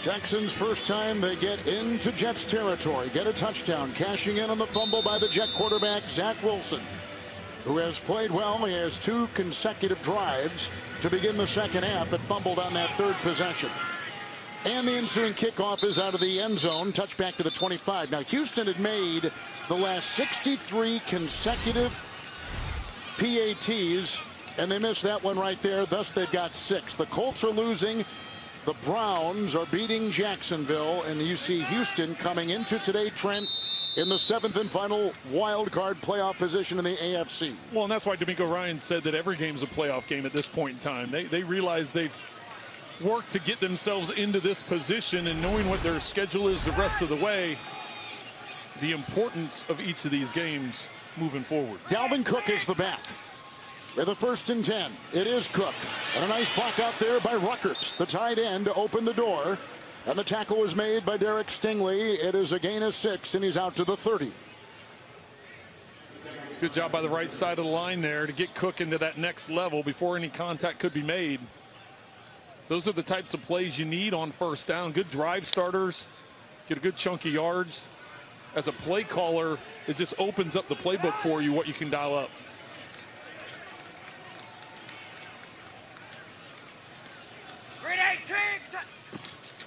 Texans first time they get into Jets territory, get a touchdown, cashing in on the fumble by the Jet quarterback Zach Wilson, who has played well. He has 2 consecutive drives to begin the second half, but fumbled on that 3rd possession. And the ensuing kickoff is out of the end zone, touchback to the 25. Now Houston had made the last 63 consecutive PATs, and they missed that one right there. Thus they've got 6. The Colts are losing. The Browns are beating Jacksonville, and you see Houston coming into today, Trent, in the 7th and final wild card playoff position in the AFC. Well, and that's why D'Amico Ryans said that every game's a playoff game at this point in time. They realize they've worked to get themselves into this position, and knowing what their schedule is the rest of the way, the importance of each of these games moving forward. Dalvin Cook is the back. With a 1st and 10, it is Cook. And a nice block out there by Ruckert, the tight end, to open the door. And the tackle was made by Derek Stingley. It is a gain of 6, and he's out to the 30. Good job by the right side of the line there to get Cook into that next level before any contact could be made. Those are the types of plays you need on 1st down. Good drive starters, get a good chunk of yards. As a play caller, it just opens up the playbook for you, what you can dial up.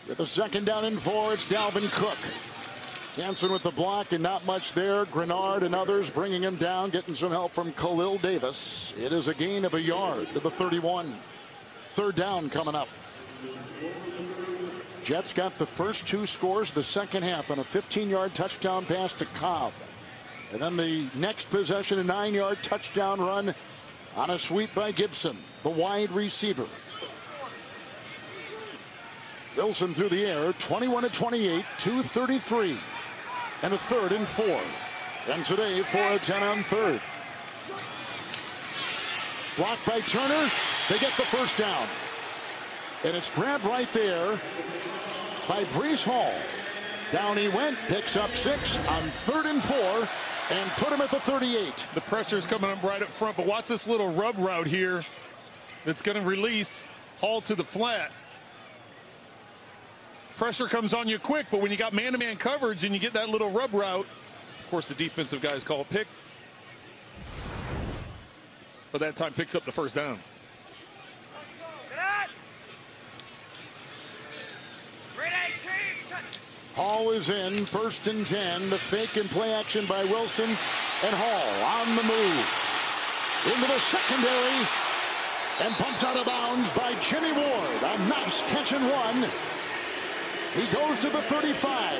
With a 2nd down and 4, it's Dalvin Cook. Hansen with the block and not much there. Grenard and others bringing him down, getting some help from Khalil Davis. It is a gain of a yard to the 31. 3rd down coming up. Jets got the first 2 scores the second half on a 15-yard touchdown pass to Cobb. And then the next possession, a 9-yard touchdown run on a sweep by Gibson, the wide receiver. Wilson through the air, 21-28, 2:33, and a 3rd and 4. And today, 4 of 10 on 3rd. Blocked by Turner. They get the 1st down. And it's grabbed right there by Breece Hall. Down he went, picks up 6 on 3rd and 4, and put him at the 38. The pressure's coming up right up front, but watch this little rub route here that's going to release Hall to the flat. Pressure comes on you quick, but when you got man-to-man coverage and you get that little rub route, of course the defensive guys call a pick, but that time picks up the 1st down. Hall is in, 1st and 10. The fake and play action by Wilson, and Hall on the move into the secondary and pumped out of bounds by Jimmy Ward. A nice catch and run. He goes to the 35.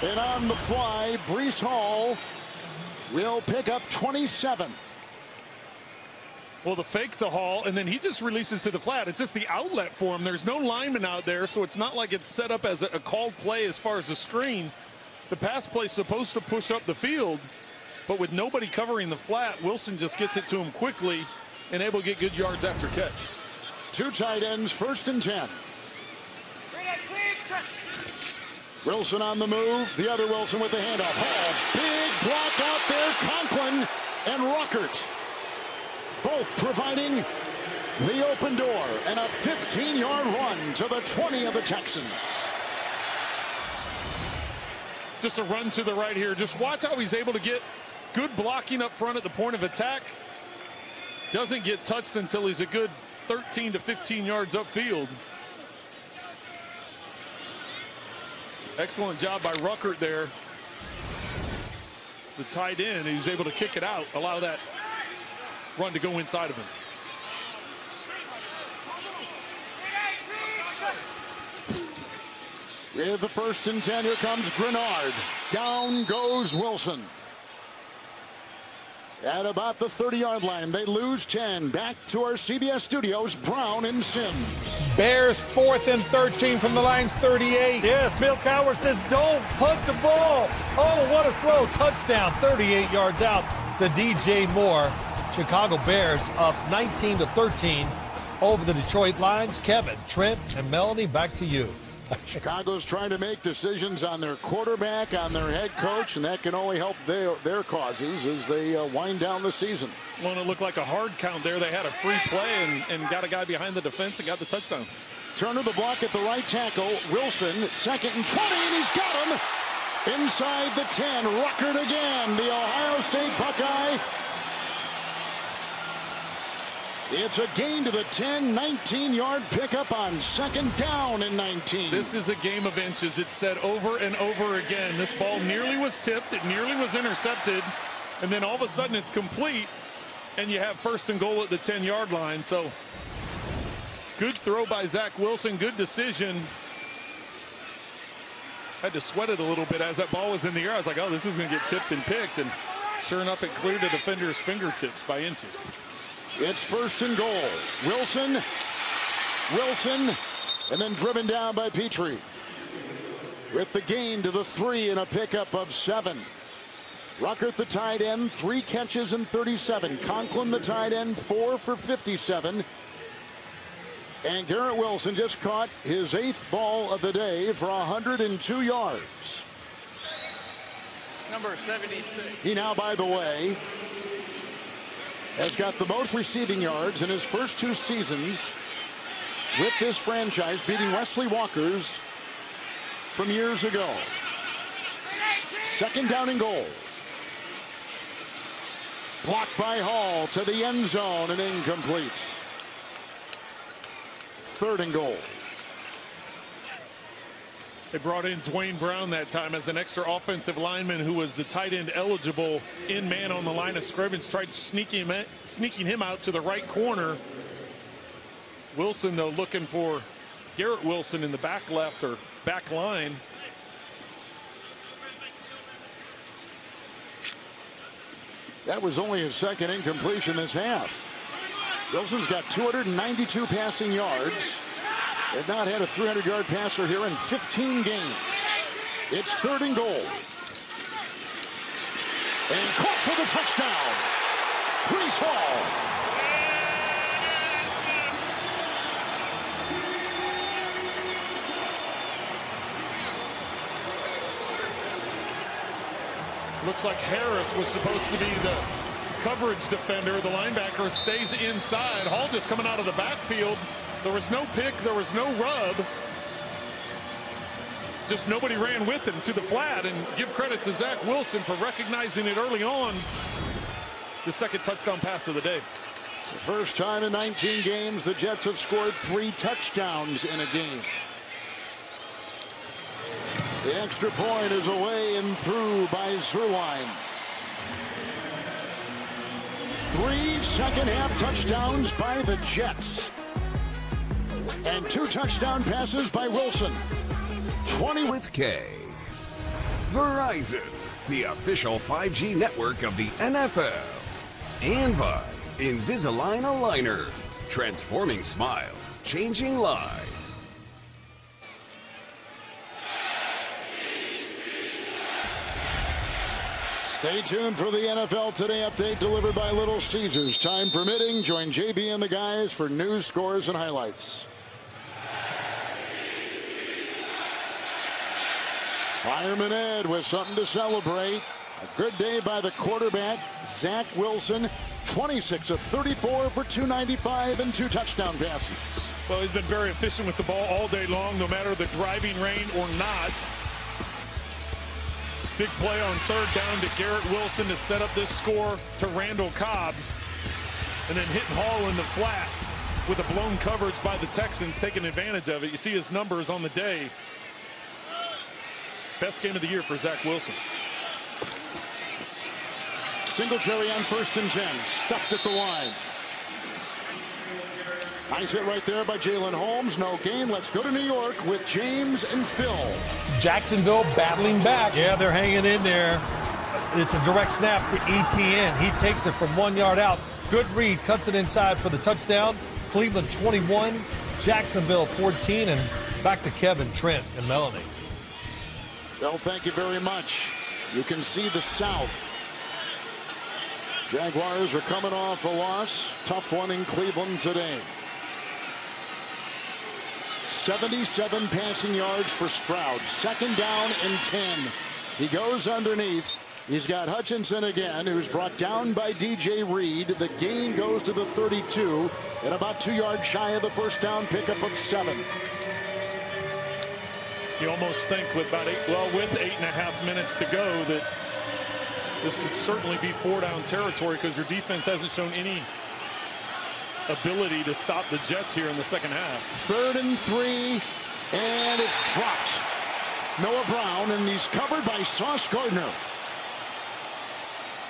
And on the fly, Breece Hall will pick up 27. Well, the fake to Hall, and then he just releases to the flat. It's just the outlet for him. There's no lineman out there, so it's not like it's set up as a called play as far as a screen. The pass play is supposed to push up the field, but with nobody covering the flat, Wilson just gets it to him quickly and able to get good yards after catch. 2 tight ends, 1st and 10. Wilson on the move. The other Wilson with the handoff. Hall, big block out there. Conklin and Ruckert both providing the open door, and a 15-yard run to the 20 of the Texans. Just a run to the right here. Just watch how he's able to get good blocking up front at the point of attack. Doesn't get touched until he's a good 13 to 15 yards upfield. Excellent job by Ruckert there. The tight end, he was able to kick it out, allow that run to go inside of him. With the 1st and 10, here comes Grenard. Down goes Wilson. At about the 30-yard line, they lose 10. Back to our CBS studios, Brown and Sims. Bears 4th and 13 from the Lions 38. Yes, Bill Cowher says don't punt the ball. Oh, what a throw. Touchdown, 38 yards out to DJ Moore. Chicago Bears up 19-13 over the Detroit Lions. Kevin, Trent, and Melanie, back to you. Chicago's trying to make decisions on their quarterback, on their head coach, and that can only help their causes as they wind down the season. Well, it looked like a hard count there. They had a free play and got a guy behind the defense and got the touchdown. Turner the block at the right tackle. Wilson, 2nd and 20, and he's got him. Inside the 10, Ruckert again, the Ohio State Buckeye. It's a gain to the 10, 19-yard pickup on 2nd down and 19. This is a game of inches. It's said over and over again. This ball nearly was tipped. It nearly was intercepted. And then all of a sudden it's complete. And you have 1st and goal at the 10-yard line. So good throw by Zach Wilson. Good decision. Had to sweat it a little bit as that ball was in the air. I was like, oh, this is going to get tipped and picked. And sure enough, it cleared the defender's fingertips by inches. It's 1st and goal. Wilson, and then driven down by Petrie. With the gain to the 3 and a pickup of 7. Ruckert, the tight end, 3 catches and 37. Conklin, the tight end, 4 for 57. And Garrett Wilson just caught his 8th ball of the day for 102 yards. Number 76. He now, by the way, has got the most receiving yards in his first 2 seasons with this franchise, beating Wesley Walker's from years ago. 2nd down and goal. Blocked by Hall to the end zone and incomplete. 3rd and goal. They brought in Dwayne Brown that time as an extra offensive lineman who was the tight end eligible in man on the line of scrimmage. Tried sneaking him out to the right corner. Wilson, though, looking for Garrett Wilson in the back left or back line. That was only his 2nd incompletion this half. Wilson's got 292 passing yards. They've not had a 300-yard passer here in 15 games. It's 3rd and goal. And caught for the touchdown. Breece Hall. Looks like Harris was supposed to be the coverage defender. The linebacker stays inside. Hall just coming out of the backfield. There was no pick. There was no rub. Just nobody ran with him to the flat. And give credit to Zach Wilson for recognizing it early on. The 2nd touchdown pass of the day. It's the first time in 19 games the Jets have scored 3 touchdowns in a game. The extra point is away and through by Zerline. 3 second-half touchdowns by the Jets. And 2 touchdown passes by Wilson. 20 with K. Verizon, the official 5G network of the NFL. And by Invisalign Aligners, transforming smiles, changing lives. Stay tuned for the NFL Today update delivered by Little Caesars. Time permitting, join JB and the guys for news, scores, and highlights. Fireman Ed with something to celebrate. A good day by the quarterback, Zach Wilson. 26 of 34 for 295 and 2 touchdown passes. Well, he's been very efficient with the ball all day long, no matter the driving rain or not. Big play on 3rd down to Garrett Wilson to set up this score to Randall Cobb. And then hitting Hall in the flat with a blown coverage by the Texans, taking advantage of it. You see his numbers on the day. Best game of the year for Zach Wilson. Singletary on 1st and 10. Stuffed at the line. Nice hit right there by Jalen Holmes. No gain. Let's go to New York with James and Phil. Jacksonville battling back. Yeah, they're hanging in there. It's a direct snap to ETN. He takes it from 1 yard out. Good read. Cuts it inside for the touchdown. Cleveland 21. Jacksonville 14. And back to Kevin, Trent, and Melanie. Well, thank you very much. You can see the South. Jaguars are coming off a loss. Tough one in Cleveland today. 77 passing yards for Stroud. 2nd down and 10. He goes underneath. He's got Hutchinson again, who's brought down by DJ Reed. The gain goes to the 32 and about 2 yards shy of the 1st down pickup of 7. You almost think with about with 8.5 minutes to go that this could certainly be 4-down territory because your defense hasn't shown any ability to stop the Jets here in the second half. 3rd and 3, and it's dropped. Noah Brown, and he's covered by Sauce Gardner.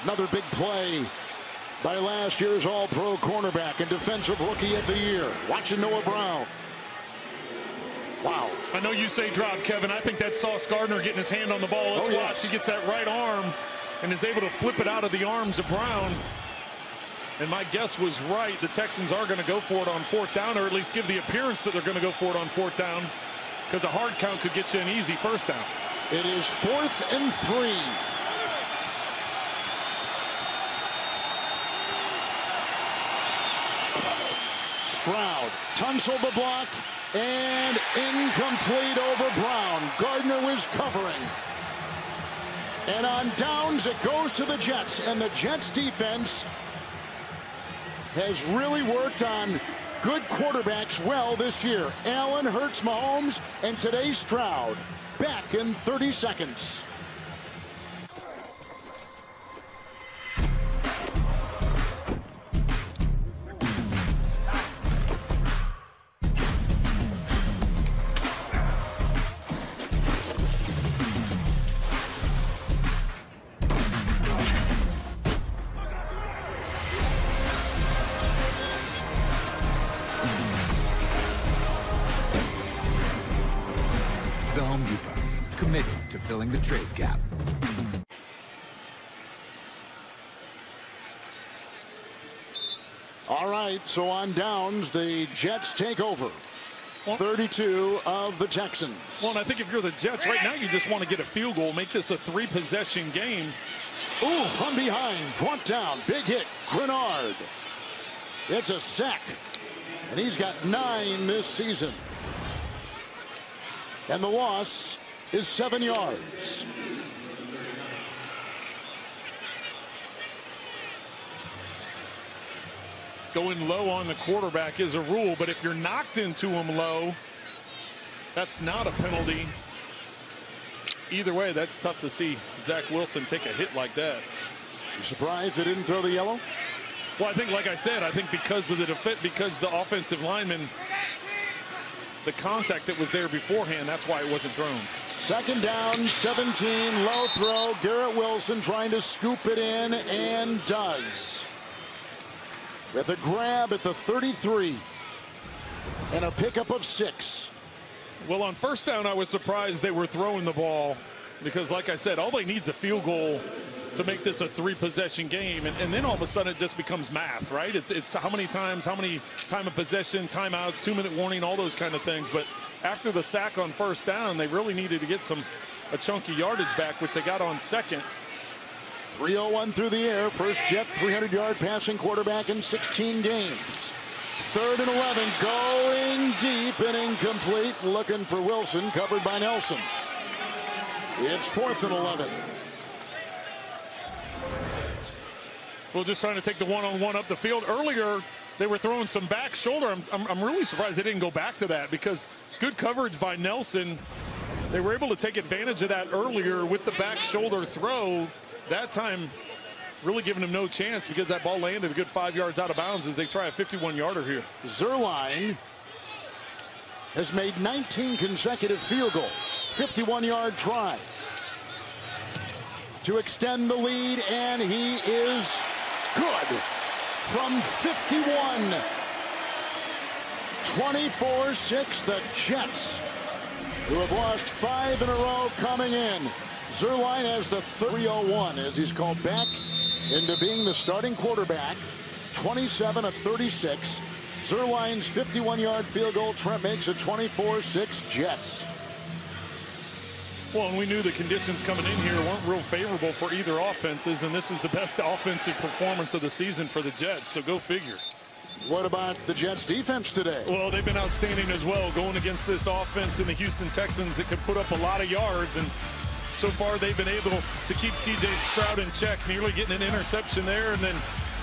Another big play by last year's All-Pro cornerback and Defensive Rookie of the Year. Watching Noah Brown. Wow. I know you say drop, Kevin. I think that's Sauce Gardner getting his hand on the ball. Let's watch. He gets that right arm and is able to flip it out of the arms of Brown. And my guess was right. The Texans are going to go for it on 4th down, or at least give the appearance that they're going to go for it on 4th down, because a hard count could get you an easy 1st down. It is 4th and 3. Stroud tunsled the block and incomplete over Brown. Gardner was covering. And on downs it goes to the Jets, and the Jets defense has really worked on good quarterbacks well this year. Allen, Hurts, Mahomes, and today Stroud. Back in 30 seconds. Committed to filling the trades gap. All right, so on downs, the Jets take over. 32 of the Texans. Well, and I think if you're the Jets right now, you just want to get a field goal, make this a 3-possession game. Ooh, from behind, brought down, big hit, Grenard. It's a sack, and he's got 9 this season. And the loss is 7 yards. Going low on the quarterback is a rule, but if you're knocked into him low, that's not a penalty. Either way, that's tough to see Zach Wilson take a hit like that. You surprised they didn't throw the yellow? Well, I think, like I said, I think because of the offensive lineman, the contact that was there beforehand, that's why it wasn't thrown. 2nd down, 17, low throw. Garrett Wilson trying to scoop it in, and does. With a grab at the 33 and a pickup of 6. Well, on 1st down, I was surprised they were throwing the ball because, like I said, all they need is a field goal to make this a 3-possession game, and then all of a sudden it just becomes math, right? It's how many times, how many time of possession, timeouts, 2-minute warning, all those kind of things. But after the sack on 1st down, they really needed to get a chunky yardage back, which they got on 2nd. 301 through the air. First Jet 300-yard passing quarterback in 16 games. 3rd and 11, going deep and incomplete. Looking for Wilson, covered by Nelson. It's 4th and 11. Well, just trying to take the one-on-one up the field. Earlier, they were throwing some back shoulder. I'm really surprised they didn't go back to that because good coverage by Nelson. They were able to take advantage of that earlier with the back shoulder throw. That time, really giving them no chance because that ball landed a good 5 yards out of bounds as they try a 51-yarder here. Zerline has made 19 consecutive field goals. 51-yard try to extend the lead, and he is good from 51. 24-6, the Jets, who have lost 5 in a row, coming in. Zerline has the 301 as he's called back into being the starting quarterback. 27 of 36. Zerline's 51-yard field goal. Trent makes it 24-6 Jets. Well, and we knew the conditions coming in here weren't real favorable for either offenses, and this is the best offensive performance of the season for the Jets, so go figure. What about the Jets defense today? Well, they've been outstanding as well, going against this offense in the Houston Texans that could put up a lot of yards, and so far they've been able to keep C.J. Stroud in check, nearly getting an interception there, and then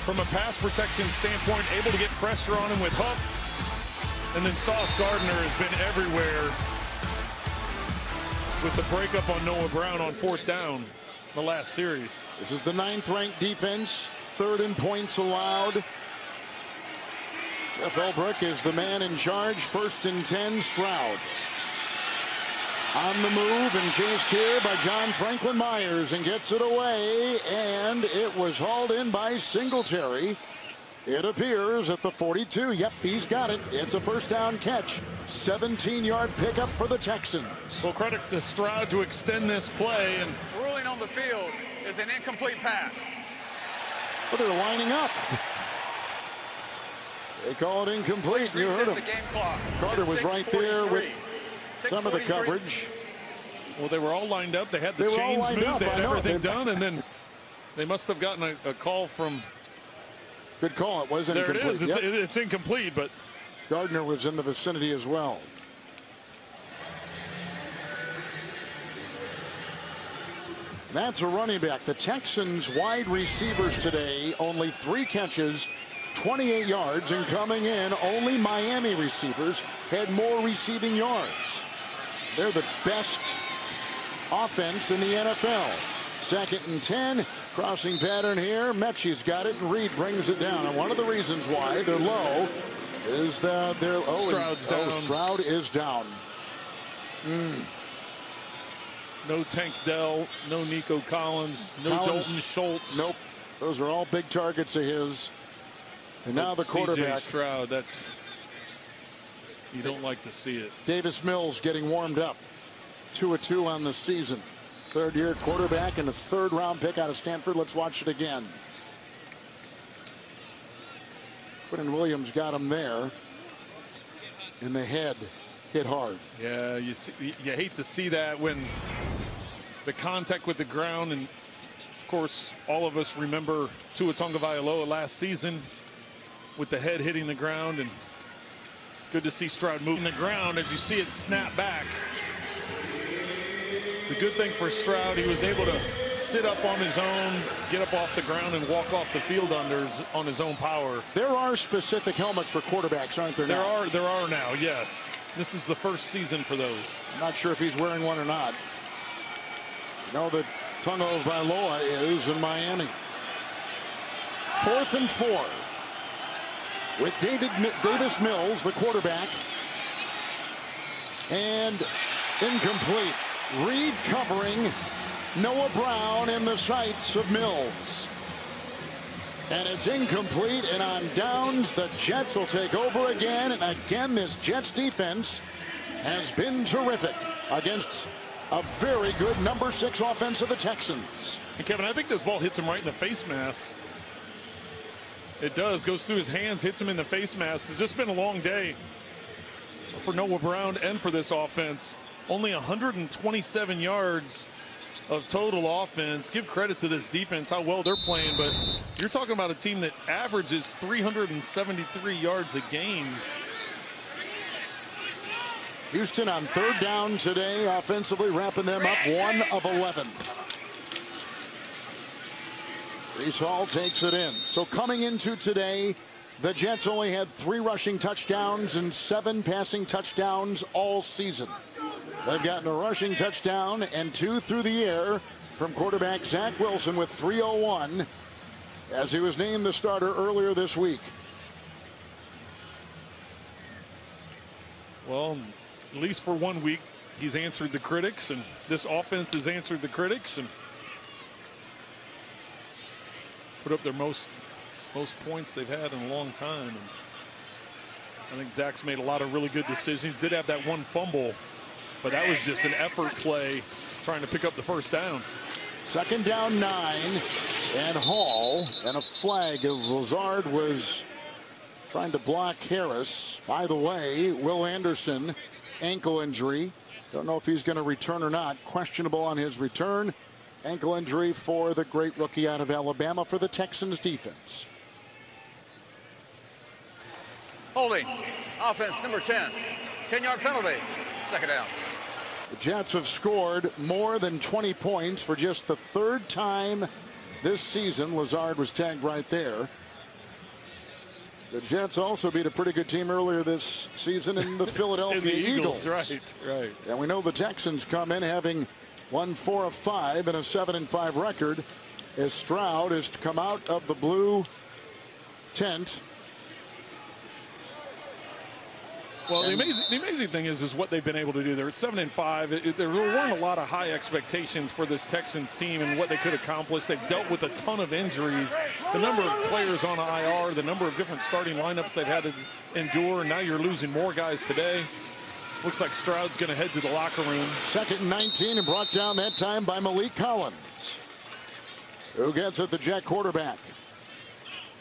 from a pass protection standpoint, able to get pressure on him with Huff, and then Sauce Gardner has been everywhere with the breakup on Noah Brown on 4th down the last series. This is the 9th-ranked defense, 3rd in points allowed. Jeff Ulbrich is the man in charge. 1st and 10, Stroud. On the move and chased here by John Franklin Myers and gets it away, and it was hauled in by Singletary. It appears at the 42. Yep, he's got it. It's a 1st down catch. 17-yard pickup for the Texans. Well, credit to Stroud to extend this play. And ruling on the field is an incomplete pass. Well, they're lining up. They call it incomplete. You heard him. The game clock. Carter was right there with some of the coverage. Well, they were all lined up. They had the chains moved. They had everything done, and then they must have gotten a call from. Good call. It wasn't incomplete. There it is. It's incomplete, but Gardner was in the vicinity as well. That's a running back. The Texans wide receivers today, only 3 catches, 28 yards, and coming in, only Miami receivers had more receiving yards. They're the best offense in the NFL. 2nd and 10, crossing pattern here. Mechie's got it, and Reed brings it down. And one of the reasons why they're low is that they're Stroud's down. Stroud is down. No Tank Dell, no Nico Collins, no Dalton Schultz. Nope, those are all big targets of his. And now the quarterback. CJ Stroud, that's, you don't like to see it. Davis Mills getting warmed up. 2-2 on the season. 3rd-year quarterback and a 3rd-round pick out of Stanford. Let's watch it again. Quentin Williams got him there. In the head, hit hard. Yeah, you hate to see that when the contact with the ground, and of course all of us remember Tua Tagovailoa last season with the head hitting the ground, and good to see Stroud moving the ground as you see it snap back. The good thing for Stroud, he was able to sit up on his own, get up off the ground, and walk off the field on his own power. There are specific helmets for quarterbacks, aren't there now? There are now, yes. This is the first season for those. I'm not sure if he's wearing one or not. You know that Tagovailoa is in Miami. 4th and 4. With Davis Mills, the quarterback. And incomplete. Reed covering Noah Brown in the sights of Mills. And it's incomplete, and on downs, the Jets will take over again. And again, this Jets defense has been terrific against a very good number 6 offense of the Texans. And Kevin, I think this ball hits him right in the face mask. It does, goes through his hands, hits him in the face mask. It's just been a long day for Noah Brown and for this offense. Only 127 yards of total offense. Give credit to this defense, how well they're playing, but you're talking about a team that averages 373 yards a game. Houston on 3rd down today, offensively wrapping them up 1 of 11. Breece Hall takes it in. So coming into today, the Jets only had 3 rushing touchdowns and 7 passing touchdowns all season. They've gotten a rushing touchdown and 2 through the air from quarterback Zach Wilson with 3:01 as he was named the starter earlier this week. Well, at least for 1 week, he's answered the critics, and this offense has answered the critics and put up their most points they've had in a long time. And I think Zach's made a lot of really good decisions. Did have that 1 fumble, but that was just an effort play trying to pick up the 1st down. 2nd down 9, and Hall, and a flag as Lazard was trying to block Harris. By the way, Will Anderson, ankle injury. Don't know if he's going to return or not. Questionable on his return. Ankle injury for the great rookie out of Alabama for the Texans defense. Holding. Offense number 10. 10-yard penalty. 2nd down. The Jets have scored more than 20 points for just the 3rd time this season. Lazard was tagged right there. The Jets also beat a pretty good team earlier this season in the Philadelphia the Eagles. Right. And we know the Texans come in having won 4 of 5 and a 7-5 record, as Stroud has come out of the blue tent. Well, the amazing thing is what they've been able to do. They're at 7-5. There weren't a lot of high expectations for this Texans team and what they could accomplish. They've dealt with a ton of injuries. The number of players on IR, the number of different starting lineups they've had to endure, and now you're losing more guys today. Looks like Stroud's going to head to the locker room. 2nd and 19, and brought down that time by Malik Collins, who gets at the Jet quarterback.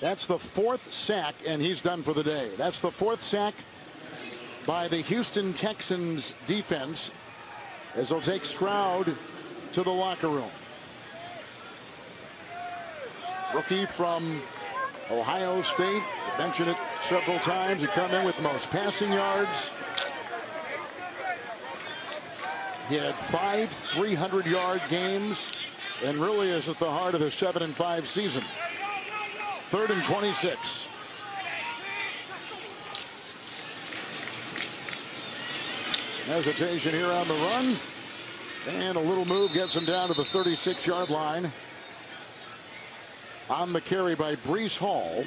That's the 4th sack, and he's done for the day. That's the 4th sack by the Houston Texans defense, as they'll take Stroud to the locker room. Rookie from Ohio State. I mentioned it several times. He come in with the most passing yards. He had 5 300-yard games and really is at the heart of the 7-5 season. 3rd and 26. Hesitation here on the run, and a little move gets him down to the 36-yard line. On the carry by Breece Hall,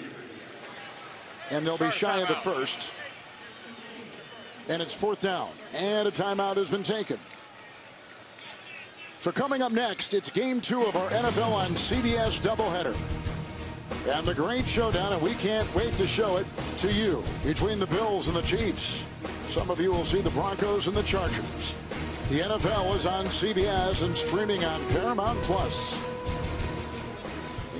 and they'll be shy of the 1st, and it's 4th down, and a timeout has been taken. So coming up next, it's game 2 of our NFL on CBS doubleheader, and the great showdown, and we can't wait to show it to you, between the Bills and the Chiefs. Some of you will see the Broncos and the Chargers. The NFL is on CBS and streaming on Paramount Plus.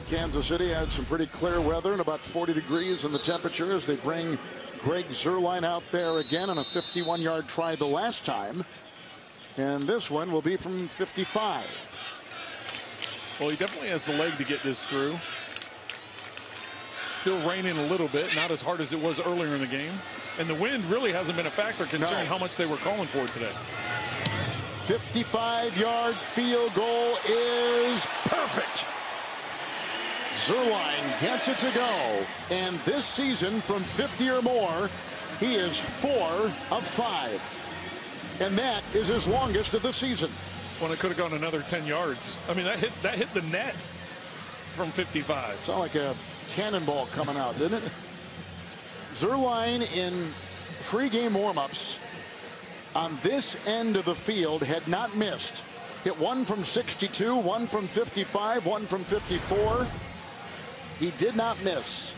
Kansas City had some pretty clear weather and about 40 degrees in the temperature as they bring Greg Zuerlein out there again on a 51-yard try the last time. And this one will be from 55. Well, he definitely has the leg to get this through. Still raining a little bit, not as hard as it was earlier in the game. And the wind really hasn't been a factor considering how much they were calling for today. 55-yard field goal is perfect. Zuerlein gets it to go. And this season, from 50 or more, he is 4 of 5. And that is his longest of the season. When it could have gone another 10 yards. I mean, that hit the net from 55. Sound like a cannonball coming out, didn't it? Zuerlein in pregame warmups on this end of the field had not missed. Hit 1 from 62, 1 from 55, 1 from 54. He did not miss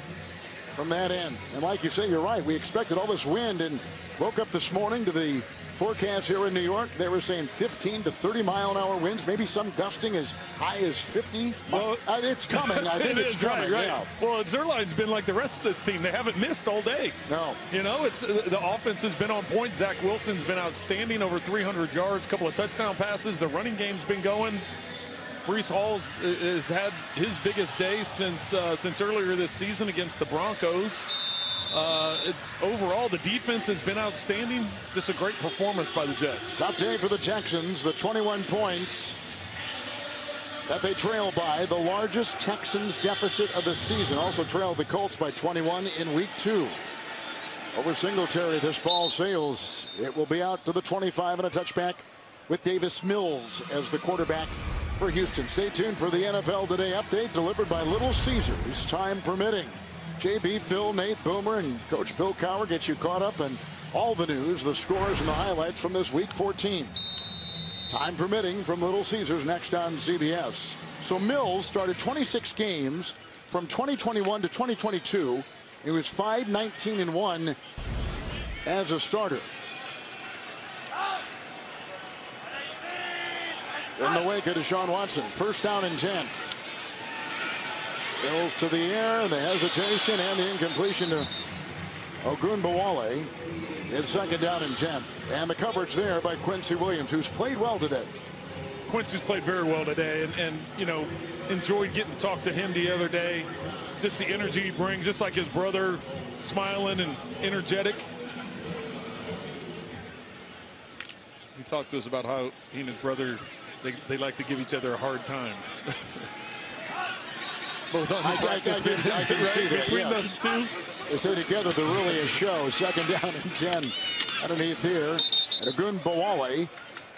from that end. And like you say, you're right. We expected all this wind and woke up this morning to the forecast here in New York. They were saying 15 to 30 mile an hour winds, maybe some gusting as high as 50. Well, it's coming. I think it's coming right now. Well, Zuerlein's been like the rest of this team. They haven't missed all day. No. You know, it's the offense has been on point. Zach Wilson's been outstanding, over 300 yards, a couple of touchdown passes. The running game's been going. Breece Hall has had his biggest day since earlier this season against the Broncos. It's overall, the defense has been outstanding. Just a great performance by the Jets. Top day for the Texans. The 21 points that they trail by, the largest Texans deficit of the season. Also trailed the Colts by 21 in week 2. Over Singletary, this ball sails. It will be out to the 25 and a touchback with Davis Mills as the quarterback for Houston. Stay tuned for the NFL Today update delivered by Little Caesars, time permitting. JB, Phil, Nate, Boomer, and Coach Bill Cowher get you caught up on all the news, the scores, and the highlights from this Week 14. Time permitting from Little Caesars next on CBS. So Mills started 26 games from 2021 to 2022. He was 5-19-1 as a starter. In the wake of Deshaun Watson, 1st down and 10. Bills to the air, and the hesitation and the incompletion to Ogunbowale. It's 2nd down and 10. And the coverage there by Quincy Williams, who's played well today. Quincy's played very well today, and you know, enjoyed getting to talk to him the other day. Just the energy he brings, just like his brother, smiling and energetic. He talked to us about how he and his brother, they like to give each other a hard time. both on the practice field. I can see that, between yes. those two. They say together they're really a show. Second down and 10 underneath here. And Bawale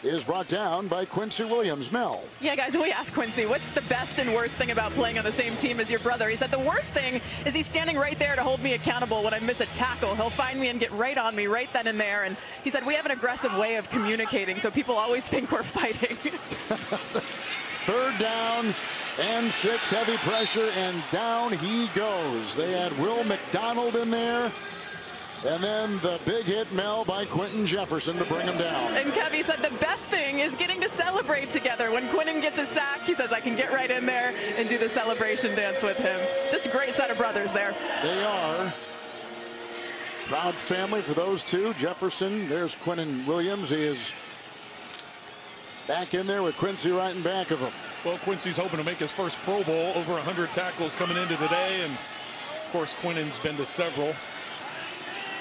is brought down by Quincy Williams. Mel. Yeah, guys, we asked Quincy, what's the best and worst thing about playing on the same team as your brother? He said the worst thing is he's standing right there to hold me accountable when I miss a tackle. He'll find me and get right on me right then and there. And he said we have an aggressive way of communicating, so people always think we're fighting. Third down and 6, heavy pressure, and down he goes. They had Will McDonald in there. And then the big hit, Mel, by Quentin Jefferson to bring him down. And Kevy said the best thing is getting to celebrate together. When Quentin gets a sack, he says I can get right in there and do the celebration dance with him. Just a great set of brothers there. They are. Proud family for those two. Jefferson, there's Quentin Williams. He is back in there with Quincy right in back of him. Well, Quincy's hoping to make his first Pro Bowl. Over 100 tackles coming into today. And, of course, Quentin's been to several.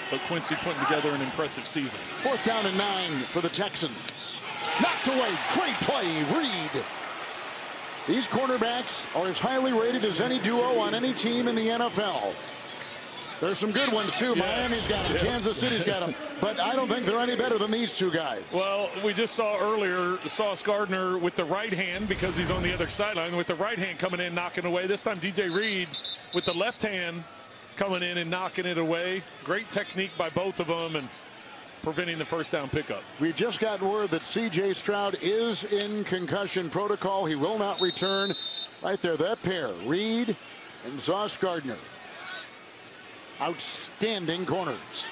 But Quincy putting together an impressive season. 4th down and 9 for the Texans. Knocked away. Great play. Reed. These cornerbacks are as highly rated as any duo on any team in the NFL. There's some good ones, too. Yes. Miami's got them. Kansas City's got them. But I don't think they're any better than these two guys. Well, we just saw earlier Sauce Gardner with the right hand because he's on the other sideline with the right hand coming in, knocking away. This time DJ Reed with the left hand coming in and knocking it away. Great technique by both of them and preventing the first down pickup. We've just gotten word that C.J. Stroud is in concussion protocol. He will not return. Right there, that pair, Reed and Sauce Gardner. Outstanding corners.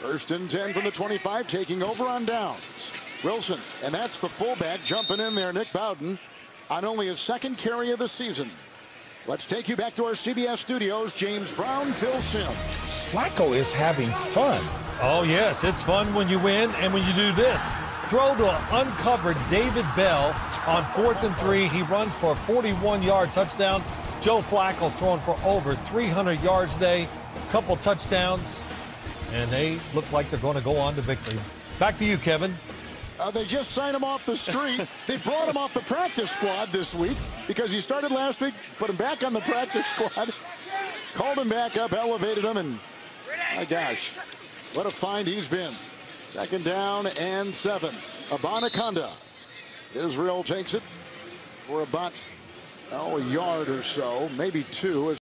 1st and 10 from the 25, taking over on downs. Wilson, and that's the fullback jumping in there, Nick Bowden, on only his 2nd carry of the season. Let's take you back to our CBS studios. James Brown, Phil Simms. Flacco is having fun. Oh, yes, it's fun when you win and when you do this. Throw to an uncovered David Bell on 4th and 3. He runs for a 41-yard touchdown. Joe Flacco throwing for over 300 yards today. Couple touchdowns, and they look like they're going to go on to victory. Back to you, Kevin. They just signed him off the street. They brought him off the practice squad this week because he started last week, put him back on the practice squad, called him back up, elevated him, and my gosh, what a find he's been. 2nd down and 7. Abanaconda. Israel takes it for about a yard or so, maybe 2.